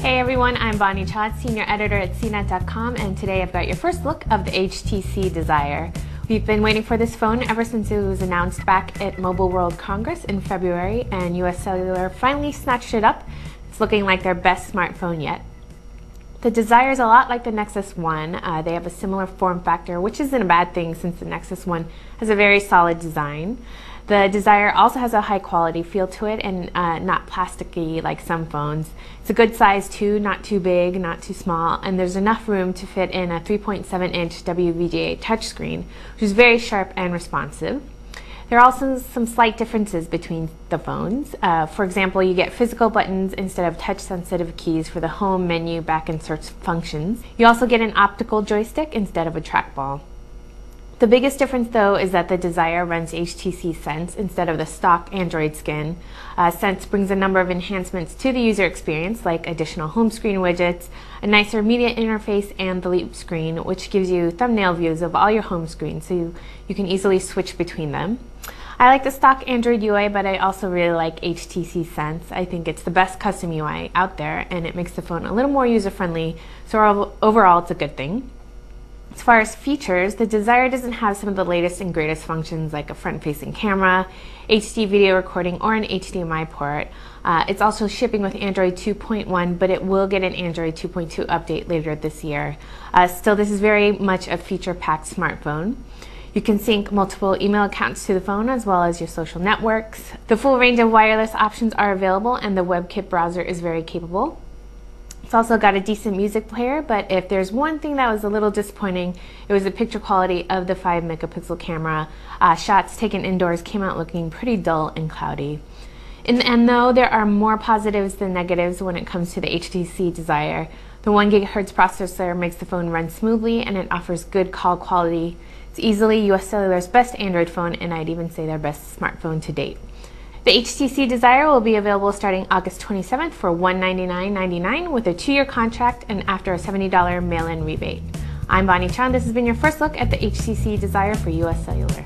Hey everyone, I'm Bonnie Chad, Senior Editor at CNET.com, and today I've got your first look of the HTC Desire. We've been waiting for this phone ever since it was announced back at Mobile World Congress in February, and US Cellular finally snatched it up. It's looking like their best smartphone yet. The Desire is a lot like the Nexus 1. They have a similar form factor, which isn't a bad thing since the Nexus 1 has a very solid design. The Desire also has a high quality feel to it and not plasticky like some phones. It's a good size too, not too big, not too small, and there's enough room to fit in a 3.7-inch WVGA touchscreen, which is very sharp and responsive. There are also some slight differences between the phones. For example, you get physical buttons instead of touch-sensitive keys for the home, menu, back, and search functions. You also get an optical joystick instead of a trackball. The biggest difference, though, is that the Desire runs HTC Sense instead of the stock Android skin. Sense brings a number of enhancements to the user experience, like additional home screen widgets, a nicer media interface, and the Leap screen, which gives you thumbnail views of all your home screens, so you can easily switch between them. I like the stock Android UI, but I also really like HTC Sense. I think it's the best custom UI out there, and it makes the phone a little more user-friendly, so overall it's a good thing. As far as features, the Desire doesn't have some of the latest and greatest functions like a front-facing camera, HD video recording, or an HDMI port. It's also shipping with Android 2.1, but it will get an Android 2.2 update later this year. Still, this is very much a feature-packed smartphone. You can sync multiple email accounts to the phone as well as your social networks. The full range of wireless options are available, and the WebKit browser is very capable. It's also got a decent music player, but if there's one thing that was a little disappointing, it was the picture quality of the 5-megapixel camera. Shots taken indoors came out looking pretty dull and cloudy. In the end, though, there are more positives than negatives when it comes to the HTC Desire. The 1 GHz processor makes the phone run smoothly, and it offers good call quality. It's easily US Cellular's best Android phone, and I'd even say their best smartphone to date. The HTC Desire will be available starting August 27th for $199.99 with a 2-year contract and after a $70 mail-in rebate. I'm Bonnie Chan. This has been your first look at the HTC Desire for US Cellular.